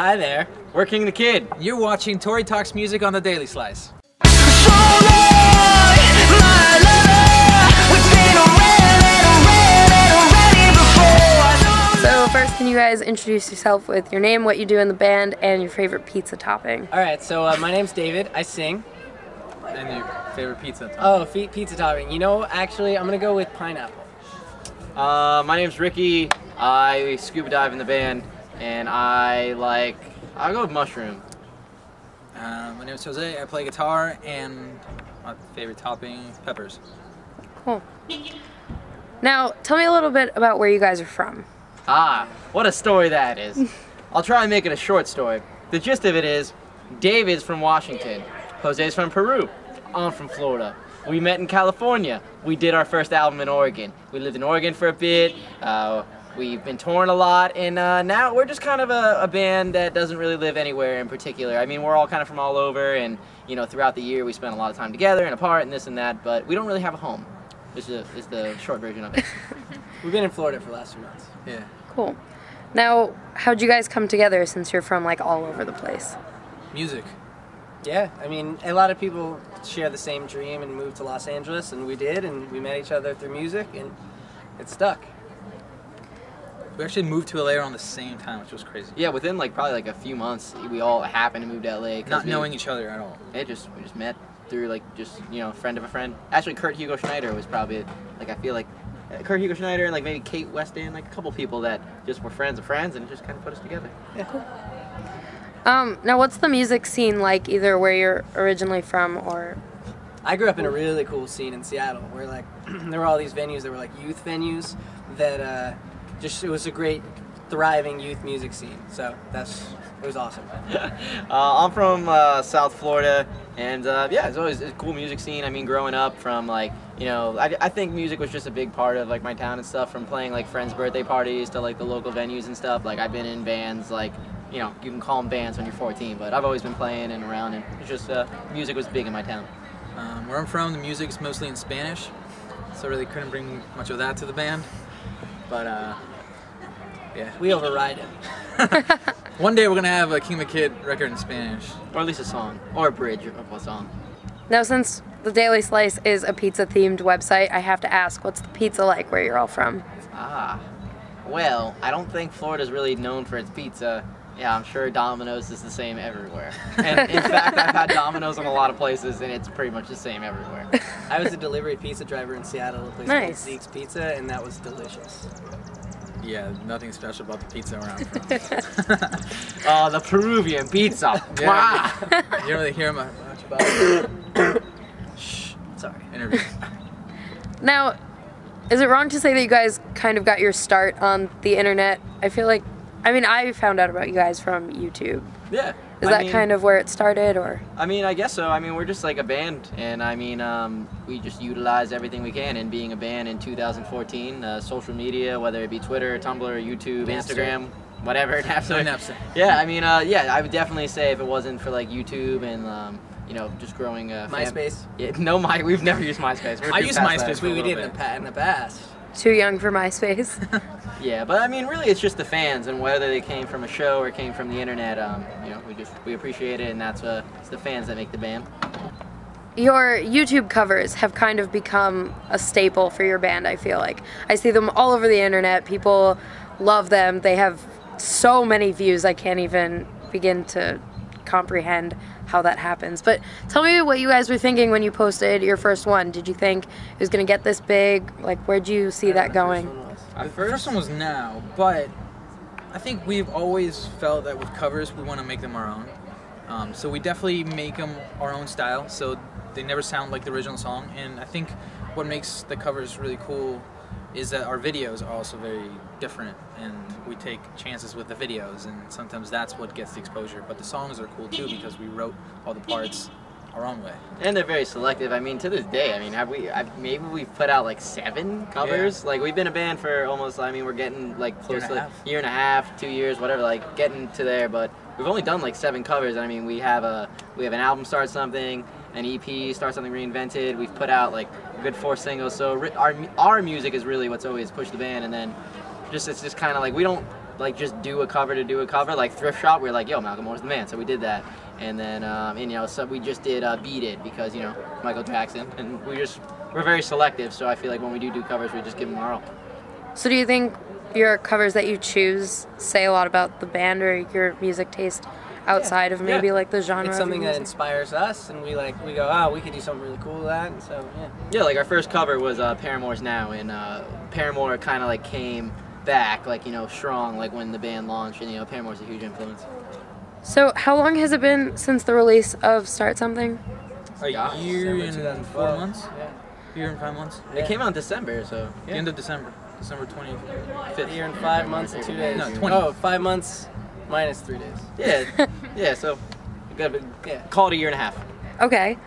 Hi there. We're King the Kid. You're watching Tory Talks Music on the Daily Slice. So first, can you guys introduce yourself with your name, what you do in the band, and your favorite pizza topping? Alright, so my name's David. I sing. And your favorite pizza topping? Oh, pizza topping. You know, actually, I'm going to go with pineapple. My name's Ricky. I scuba dive in the band, and I'll go with mushroom. My name is Jose. I play guitar, and my favorite topping is peppers. Cool. Now, tell me a little bit about where you guys are from. Ah, what a story that is. I'll try and make it a short story. The gist of it is, David's from Washington, Jose's from Peru, I'm from Florida. We met in California. We did our first album in Oregon. We lived in Oregon for a bit. We've been touring a lot, and now we're just kind of a band that doesn't really live anywhere in particular. I mean, we're all kind of from all over, and you know, throughout the year we spend a lot of time together and apart and this and that, but we don't really have a home. This is the short version of it. We've been in Florida for the last 2 months. Yeah. Cool. Now, how'd you guys come together since you're from like all over the place? Music. Yeah, I mean, a lot of people share the same dream and move to Los Angeles, and we did, and we met each other through music, and it stuck. We actually moved to LA around the same time, which was crazy. Yeah, within probably a few months, we all happened to move to LA. Not knowing each other at all. We just met through friend of a friend. Actually, Kurt Hugo Schneider was probably I feel like Kurt Hugo Schneider and maybe Kate Weston, a couple people that just were friends of friends, and it just kind of put us together. Yeah. Cool. Now what's the music scene like, either where you're originally from or... I grew up in a really cool scene in Seattle where there were all these venues that were youth venues that it was a great thriving youth music scene. So it was awesome. I'm from South Florida, and yeah, it's always a cool music scene. I mean, growing up from I think music was just a big part of my town and stuff, from playing friends' birthday parties to the local venues and stuff. I've been in bands you can call them bands when you're 14, but I've always been playing and around, and it's just music was big in my town. Where I'm from, the music is mostly in Spanish, so I really couldn't bring much of that to the band. But yeah, we override it. One day we're gonna have a King the Kid record in Spanish, or at least a song, or a bridge of a song. Now, since the Daily Slice is a pizza-themed website, I have to ask, what's the pizza like where you're all from? Well, I don't think Florida's really known for its pizza. Yeah, I'm sure Domino's is the same everywhere. And in fact, I've had Domino's in a lot of places, and it's pretty much the same everywhere. I was a delivery pizza driver in Seattle, a place called Zeke's Pizza, and that was delicious. Yeah, nothing special about the pizza where I'm from. Oh, the Peruvian pizza. Yeah, you don't really hear much about it. Shh, sorry. Interview. Now, is it wrong to say that you guys kind of got your start on the internet? I feel like, I found out about you guys from YouTube. Yeah. Is that kind of where it started, or? I guess so. We're just a band, and we just utilize everything we can. And being a band in 2014, social media, whether it be Twitter, Tumblr, YouTube, Napster. Instagram, whatever, Napster. Napster. Yeah, yeah, I would definitely say if it wasn't for YouTube and just growing MySpace. Yeah, no, we've never used MySpace. I used MySpace. We did in the past. Too young for MySpace. Yeah, but really it's just the fans, and whether they came from a show or came from the internet, we appreciate it, and it's the fans that make the band. Your YouTube covers have kind of become a staple for your band, I feel like. I see them all over the internet. People love them. They have so many views, I can't even begin to comprehend how that happens. But tell me what you guys were thinking when you posted your first one. Did you think it was going to get this big? Where'd you see that going? The first one was now, but I think we've always felt that with covers we want to make them our own. So we definitely make them our own style, so they never sound like the original song. And I think what makes the covers really cool is that our videos are also very different, and we take chances with the videos, and sometimes that's what gets the exposure. But the songs are cool too because we wrote all the parts our own way. And they're very selective. To this day, maybe we've put out 7 covers. Yeah. We've been a band for almost, we're getting close to year and a half, 2 years, whatever, getting to there. But we've only done 7 covers. We have an album, Start Something, an EP, Start Something Reinvented. We've put out a good 4 singles. So our music is really what's always pushed the band, and then it's just kind of we don't like just do a cover to do a cover. Like Thrift Shop, we were like, yo, Malcolm Moore's the man, so we did that. And then, and, you know, so we just did Beat It because, you know, Michael Jackson. And we're very selective, so I feel like when we do covers, we just give them our all. So do you think your covers that you choose say a lot about the band or your music taste outside of maybe like the genre? It's something of that music? inspires us, and we go, oh, we could do something really cool with that. And so Yeah, like our first cover was Paramore's Now, and Paramore kind of like came back, like, you know, strong, like when the band launched, and, you know, Paramore's a huge influence. So how long has it been since the release of Start Something? A year and 4 months? Yeah. Year and 5 months? It came out in December, so The end of December. December 25th. A year and 5 months and 2 days. No, 20. Oh, 5 months minus 3 days. yeah, yeah. So we got Yeah. call it a year and a half. Okay.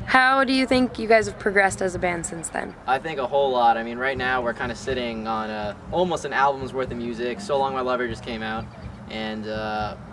How do you think you guys have progressed as a band since then? I think a whole lot. I mean, right now we're kind of sitting on almost an album's worth of music. So Long My Lover just came out, and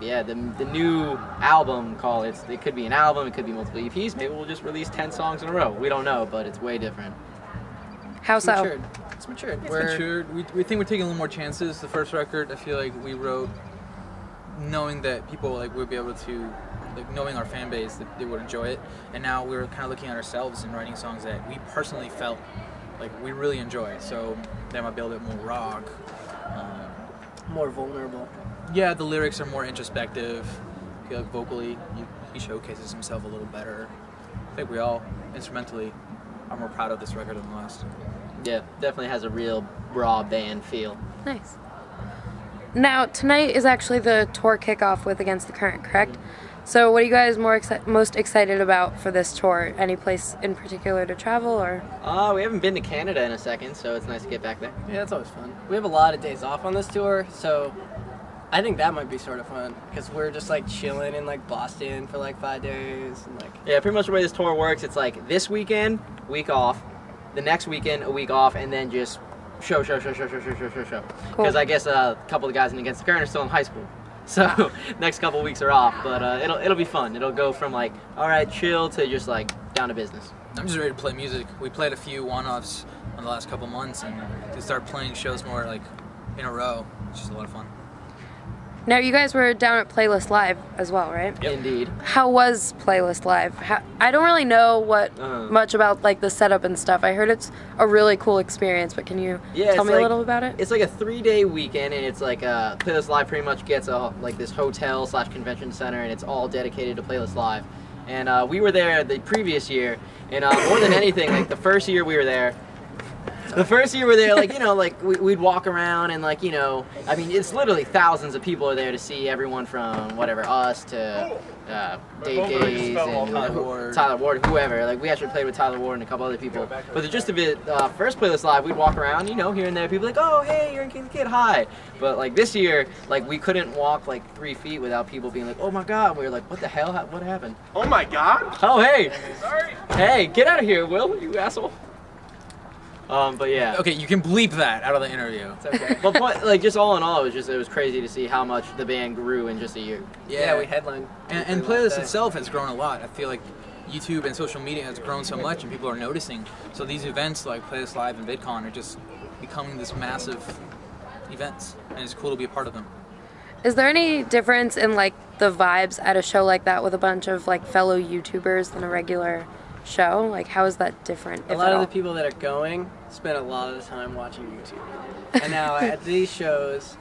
yeah, the new album it could be an album, it could be multiple EPs. Maybe we'll just release 10 songs in a row. We don't know, but it's way different. How so? Matured. It's matured. It's matured. We think we're taking a little more chances. The first record, I feel like we wrote knowing that people like would be able to, like knowing our fan base that they would enjoy it. And now we're kind of looking at ourselves and writing songs that we personally felt like we really enjoy. So they might be a little bit more rock. More vulnerable. Yeah, the lyrics are more introspective. I feel like vocally he showcases himself a little better. I think we all instrumentally are more proud of this record than the last. Yeah, definitely has a real raw band feel. Nice. Now, tonight is actually the tour kickoff with Against the Current, correct? So what are you guys most excited about for this tour? Any place in particular to travel, or? We haven't been to Canada in a second, so it's nice to get back there. Yeah, that's always fun. We have a lot of days off on this tour, so I think that might be sort of fun because we're just like chilling in like Boston for like 5 days and like. Yeah, pretty much the way this tour works, it's like this weekend, week off, the next weekend, a week off, and then just show. Cool. Because I guess a couple of guys in Against the Current are still in high school. So next couple weeks are off, but it'll be fun. It'll go from like, all right, chill, to just like down to business. I'm just ready to play music. We played a few one-offs in the last couple months, and to start playing shows more like in a row, it's just a lot of fun. Now, you guys were down at Playlist Live as well, right? Yep. Indeed. How was Playlist Live? I don't really know much about like the setup and stuff. I heard it's a really cool experience, but can you tell me a little about it? It's like a 3-day weekend, and it's like Playlist Live pretty much gets like this hotel/convention center, and it's all dedicated to Playlist Live. And we were there the previous year, and more than anything, like the first year we were there, like, you know, like we'd walk around and like, you know, I mean, it's literally thousands of people are there to see everyone from whatever, us to Dave Days and Tyler Ward, whoever. Like we actually played with Tyler Ward and a couple other people. But the gist of it, first Playlist Live, we'd walk around, you know, here and there, people like, oh, hey, you're in King the Kid, hi. But like this year, like we couldn't walk like 3 feet without people being like, oh my God. We were like, what the hell? What happened? Oh my God! Oh, hey. Sorry. Hey, get out of here, Will, you asshole. But yeah. Okay, you can bleep that out of the interview. It's okay. But like just all in all, it was crazy to see how much the band grew in just a year. Yeah, we headlined. And Playlist itself has grown a lot. I feel like YouTube and social media has grown so much, and people are noticing. So these events like Playlist Live and VidCon are just becoming this massive events, and it's cool to be a part of them. Is there any difference in like the vibes at a show like that with a bunch of like fellow YouTubers than a regular show? Like, how is that different? A lot of the people that are going spend a lot of the time watching YouTube. And now at these shows,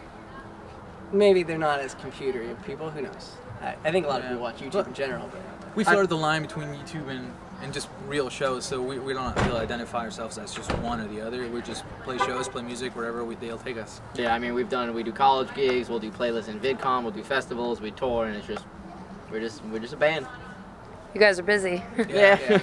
maybe they're not as computery people. Who knows? I think a lot of people watch YouTube in general. But We blurred the line between YouTube and just real shows, so we don't really identify ourselves as just one or the other. We just play shows, play music, wherever they'll take us. Yeah, I mean, we do college gigs, we'll do playlists in VidCon, we'll do festivals, we tour, and it's just, we're just a band. You guys are busy. Yeah.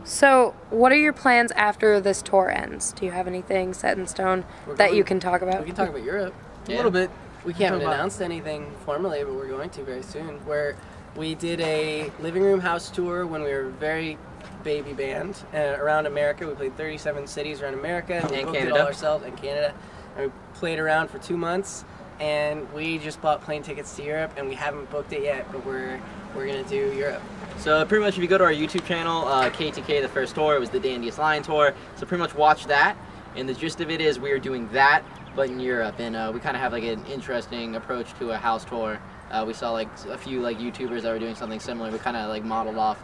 So, what are your plans after this tour ends? Do you have anything set in stone that you can talk about? we can talk about Europe. A little bit. We haven't announced anything formally, but we're going to very soon. Where we did a living room house tour when we were a very baby band around America. We played 37 cities around America. And we booked it all ourselves, and Canada. And we played around for 2 months, and we just bought plane tickets to Europe, and we haven't booked it yet, but we're gonna do Europe. So pretty much if you go to our YouTube channel, KTK, the first tour, it was the Dandiest Lion tour. So pretty much watch that. And the gist of it is we are doing that, but in Europe. And we kind of have like an interesting approach to a house tour. We saw like a few like YouTubers that were doing something similar. We kind of like modeled off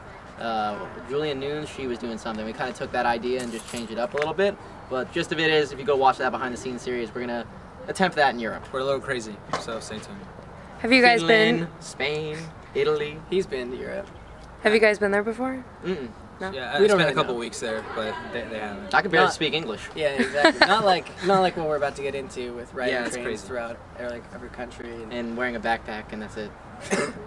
Julian Nunes. She was doing something. We kind of took that idea and just changed it up a little bit. But gist of it is, if you go watch that behind the scenes series, we're gonna attempt that in Europe. We're a little crazy, so stay tuned. Have you guys Finland, been? Spain, Italy. He's been to Europe. Have you guys been there before? Mm-mm. No. Yeah, We I don't spent really a couple know. weeks there, but they haven't. I can barely Not- speak English. Yeah, exactly. not like what we're about to get into with riding Yeah, it's trains crazy. throughout like every country. And wearing a backpack, and that's it.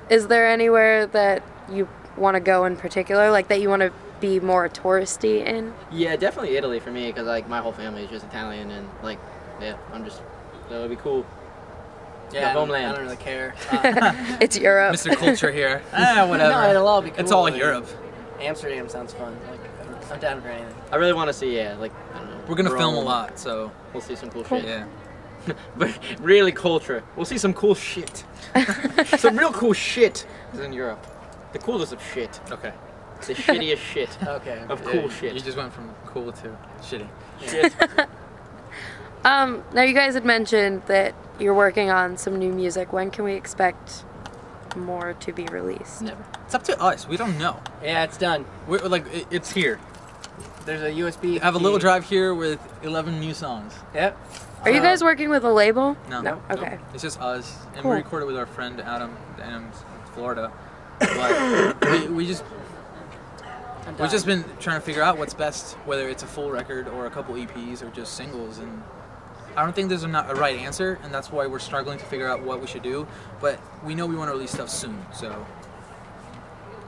Is there anywhere that you want to go in particular, like that you want to be more touristy in? Yeah, definitely Italy for me, because like my whole family is just Italian, and like, yeah, that would be cool. Yeah, homeland. I don't really care. It's Europe. Mr. Culture here. Whatever. No, it'll all be cool. It's all I mean, Europe. Amsterdam sounds fun. Like, I'm down for anything. I really want to see, like, I don't know. We're gonna film a Rome. lot, so We'll see some cool Cool. shit. yeah. But really culture. We'll see some cool shit. Some real cool shit is in Europe. The coolest of shit. Okay. The shittiest shit Okay. of Yeah, cool shit. You just went from cool to shitty. Shit. Now you guys had mentioned that you're working on some new music. When can we expect more to be released? Never. It's up to us. We don't know. Yeah, it's done. We're like, it's here. There's a USB. I have a little key. drive here with 11 new songs. Yep. Are you guys working with a label? No. No. Okay. It's just us, and Cool. we recorded with our friend Adam in Florida. But we've just been trying to figure out what's best, whether it's a full record or a couple EPs or just singles. And I don't think there's a right answer, and that's why we're struggling to figure out what we should do. But we know we want to release stuff soon, so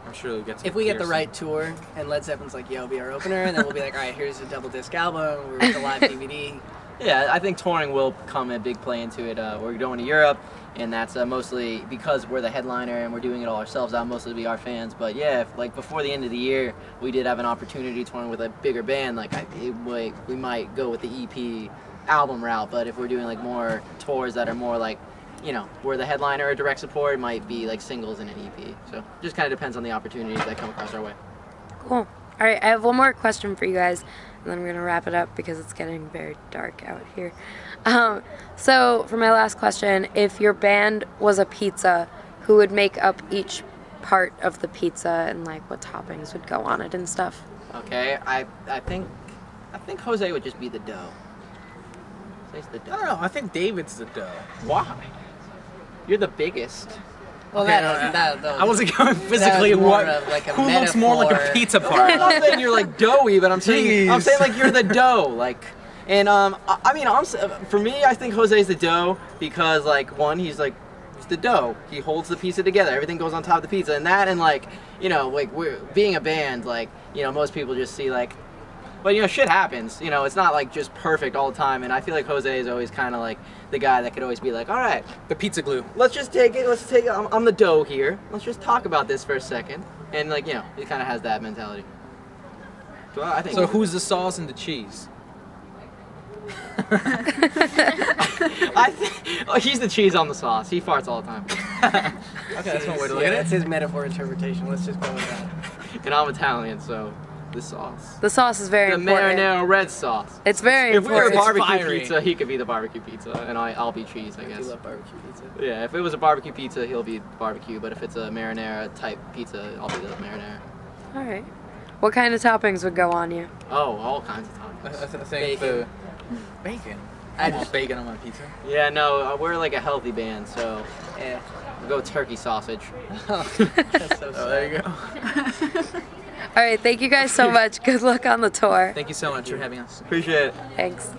I'm sure we'll get. If we get the clear right tour and Led Zeppelin's like, "Yo, be our opener," and then we'll be like, "All right, here's a double disc album. We're with the live DVD." Yeah, I think touring will come a big play into it. We're going to Europe, and that's mostly because we're the headliner and we're doing it all ourselves. That'll mostly be our fans. But yeah, if, like before the end of the year, we did have an opportunity touring with a bigger band. Like we might go with the EP album route. But if we're doing like more tours that are more like, you know, we're the headliner or direct support, it might be like singles and an EP. So just kind of depends on the opportunities that come across our way. Cool. All right, I have one more question for you guys, and then we're gonna wrap it up because it's getting very dark out here. So for my last question, if your band was a pizza, who would make up each part of the pizza and like what toppings would go on it and stuff? Okay, I think Jose would just be the dough. Jose's the I dough. don't know. I think David's the dough. Why? You're the biggest. Well, Okay, that I wasn't going physically. more What? of like a Who looks more like a metaphor. pizza I'm part? not saying you're like doughy, but I'm saying Jeez. like you're the dough. Like, and I mean, for me, I think Jose's the dough because like he's the dough. He holds the pizza together. Everything goes on top of the pizza, and like you know, like we're being a band. Like you know, most people just see like. But you know, shit happens. You know, it's not like just perfect all the time. And I feel like Jose is always kind of like the guy that could always be like, all right, The pizza glue. let's just take it. Let's take it. I'm the dough here. Let's just talk about this for a second. And like you know, he kind of has that mentality. So I think. So who's the sauce and the cheese? I think he's the cheese on the sauce. He farts all the time. Okay, that's one way to look Yeah, at that's it. his metaphor interpretation. Let's just go with that. And I'm Italian, so the sauce. The sauce is very The important. marinara red sauce. It's very If we were a important. It's barbecue fiery. pizza, he could be the barbecue pizza, and I'll be cheese, I I do guess. love barbecue pizza. Yeah, if it was a barbecue pizza, he'll be barbecue, but if it's a marinara type pizza, I'll be the marinara. All right. What kind of toppings would go on you? Oh, all kinds of I toppings. think Bacon. bacon. I I want just- bacon on my pizza. Yeah, no, we're like a healthy band, so Yeah. we'll go turkey sausage. That's so sad. Oh, there you go. All right, thank you guys so much. Good luck on the tour. Thank you so much for having us. Appreciate it. Thanks.